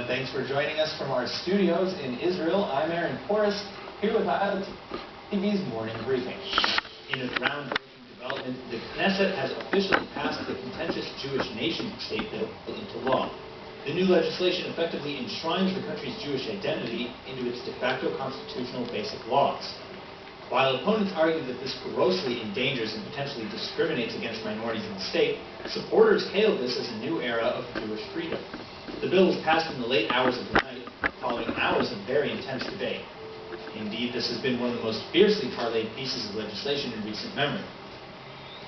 everyone. Thanks for joining us from our studios in Israel. I'm Aaron Porras, here with TV's morning briefing. In a groundbreaking development, the Knesset has officially passed the contentious Jewish nation-state bill into law. The new legislation effectively enshrines the country's Jewish identity into its de facto constitutional basic laws. While opponents argue that this grossly endangers and potentially discriminates against minorities in the state, supporters hailed this as a new era of Jewish freedom. The bill was passed in the late hours of the night, following hours of very intense debate. Indeed, this has been one of the most fiercely parlayed pieces of legislation in recent memory.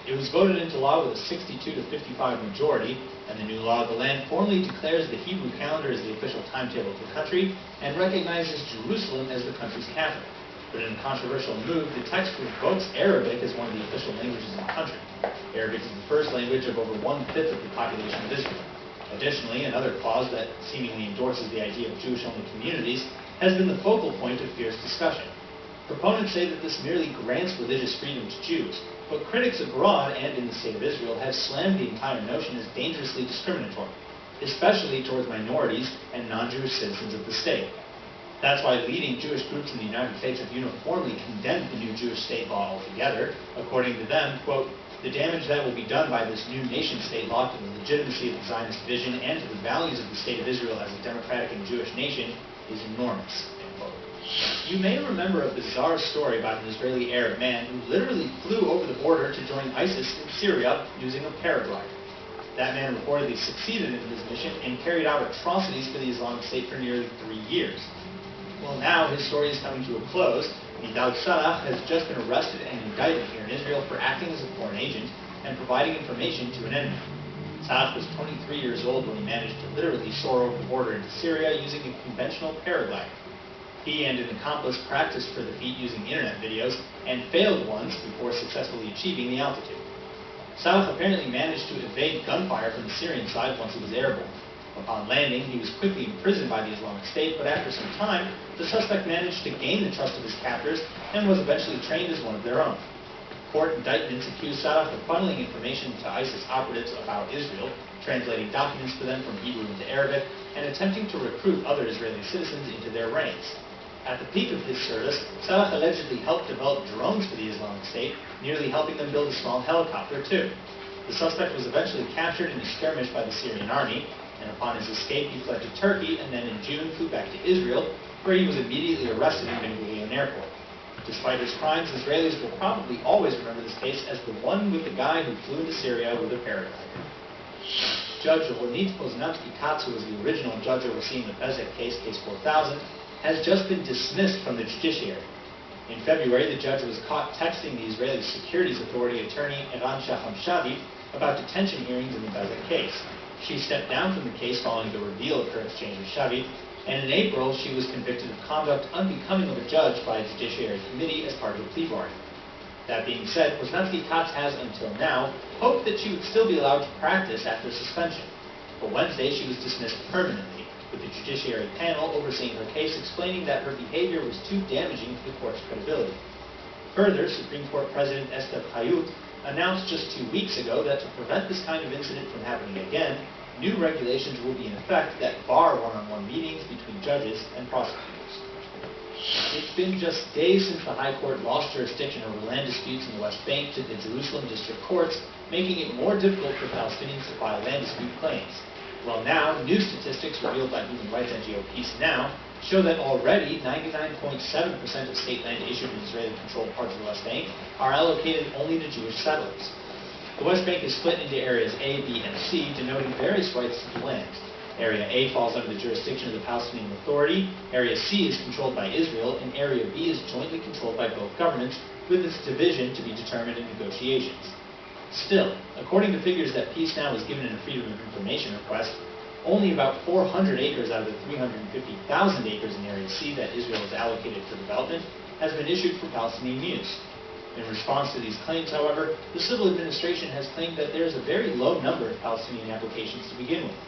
It was voted into law with a 62 to 55 majority, and the new law of the land formally declares the Hebrew calendar as the official timetable of the country and recognizes Jerusalem as the country's capital. But in a controversial move, the text revokes Arabic as one of the official languages in the country. Arabic is the first language of over 1/5 of the population of Israel. Additionally, another clause that seemingly endorses the idea of Jewish-only communities has been the focal point of fierce discussion. Proponents say that this merely grants religious freedom to Jews, but critics abroad and in the state of Israel have slammed the entire notion as dangerously discriminatory, especially towards minorities and non-Jewish citizens of the state. That's why leading Jewish groups in the United States have uniformly condemned the new Jewish state law altogether. According to them, quote, "The damage that will be done by this new nation-state law to the legitimacy of the Zionist vision and to the values of the state of Israel as a democratic and Jewish nation is enormous," end quote. You may remember a bizarre story about an Israeli Arab man who literally flew over the border to join ISIS in Syria using a paraglider. That man reportedly succeeded in his mission and carried out atrocities for the Islamic State for nearly 3 years. Well, now his story is coming to a close. Nidal Salah has just been arrested and indicted here in Israel for acting as a foreign agent and providing information to an enemy. Salah was 23 years old when he managed to literally soar over the border into Syria using a conventional paraglider. He and an accomplice practiced for the feat using internet videos and failed once before successfully achieving the altitude. Salah apparently managed to evade gunfire from the Syrian side once he was airborne. Upon landing, he was quickly imprisoned by the Islamic State, but after some time, the suspect managed to gain the trust of his captors and was eventually trained as one of their own. Court indictments accused Salah of funneling information to ISIS operatives about Israel, translating documents for them from Hebrew into Arabic, and attempting to recruit other Israeli citizens into their ranks. At the peak of his service, Salah allegedly helped develop drones for the Islamic State, nearly helping them build a small helicopter too. The suspect was eventually captured in a skirmish by the Syrian army, and upon his escape he fled to Turkey and then in June flew back to Israel, where he was immediately arrested in Ben Gurion Airport. Despite his crimes, Israelis will probably always remember this case as the one with the guy who flew into Syria with a paraglider. Judge Ronit Poznansky-Katz, who was the original judge overseeing the Bezek case, Case 4000, has just been dismissed from the judiciary. In February, the judge was caught texting the Israeli Securities Authority attorney Eran Shaham-Shavi about detention hearings in the Bezek case. She stepped down from the case following the reveal of her exchange with Shavi, and in April she was convicted of conduct unbecoming of a judge by a judiciary committee as part of a plea bargain. That being said, Poznansky-Katz has, until now, hoped that she would still be allowed to practice after suspension. But Wednesday she was dismissed permanently, with the judiciary panel overseeing her case explaining that her behavior was too damaging to the court's credibility. Further, Supreme Court President Esther Hayut announced just 2 weeks ago that to prevent this kind of incident from happening again, new regulations will be in effect that bar one-on-one meetings between judges and prosecutors. It's been just days since the High Court lost jurisdiction over land disputes in the West Bank to the Jerusalem district courts, making it more difficult for Palestinians to file land dispute claims. Well, now, new statistics revealed by human rights NGO Peace Now show that already 99.7% of state land issued in Israeli-controlled parts of the West Bank are allocated only to Jewish settlers. The West Bank is split into areas A, B, and C, denoting various rights to the land. Area A falls under the jurisdiction of the Palestinian Authority, Area C is controlled by Israel, and Area B is jointly controlled by both governments, with its division to be determined in negotiations. Still, according to figures that Peace Now was given in a Freedom of Information request, only about 400 acres out of the 350,000 acres in Area C that Israel has allocated for development has been issued for Palestinian use. In response to these claims, however, the civil administration has claimed that there is a very low number of Palestinian applications to begin with,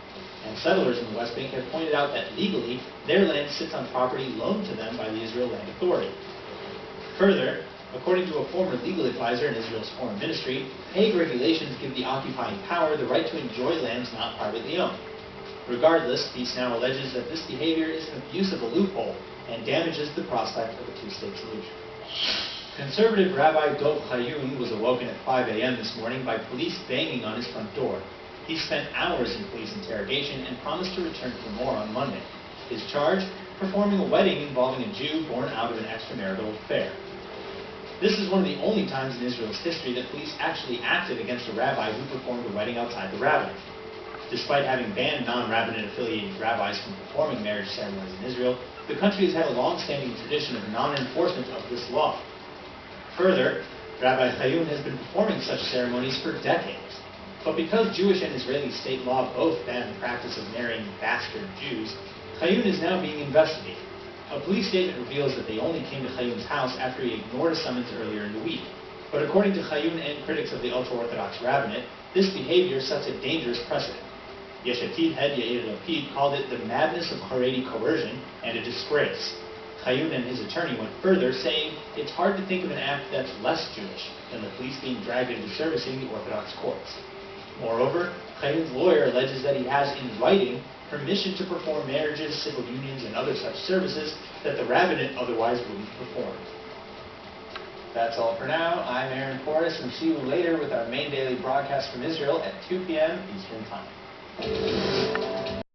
and settlers in the West Bank have pointed out that legally their land sits on property loaned to them by the Israel Land Authority. Further, according to a former legal advisor in Israel's foreign ministry, Hague regulations give the occupying power the right to enjoy lands not privately owned. Regardless, Peace Now alleges that this behavior is an abuse of a loophole and damages the prospect of a two-state solution. Conservative Rabbi Dov Chayun was awoken at 5 a.m. this morning by police banging on his front door. He spent hours in police interrogation and promised to return for more on Monday. His charge? Performing a wedding involving a Jew born out of an extramarital affair. This is one of the only times in Israel's history that police actually acted against a rabbi who performed a wedding outside the rabbinate. Despite having banned non-rabbinate affiliated rabbis from performing marriage ceremonies in Israel, the country has had a long-standing tradition of non-enforcement of this law. Further, Rabbi Chayun has been performing such ceremonies for decades. But because Jewish and Israeli state law both ban the practice of marrying bastard Jews, Chayun is now being investigated. A police statement reveals that they only came to Chayun's house after he ignored a summons earlier in the week. But according to Chayun and critics of the ultra-Orthodox rabbinate, this behavior sets a dangerous precedent. Yesh Atid head Yair Lapid called it the madness of Haredi coercion and a disgrace. Chayun and his attorney went further, saying it's hard to think of an act that's less Jewish than the police being dragged into servicing the Orthodox courts. Moreover, Chayun's lawyer alleges that he has, in writing, permission to perform marriages, civil unions, and other such services that the rabbinate otherwise wouldn't perform. That's all for now. I'm Aaron Porras, and see you later with our main daily broadcast from Israel at 2 p.m. Eastern Time.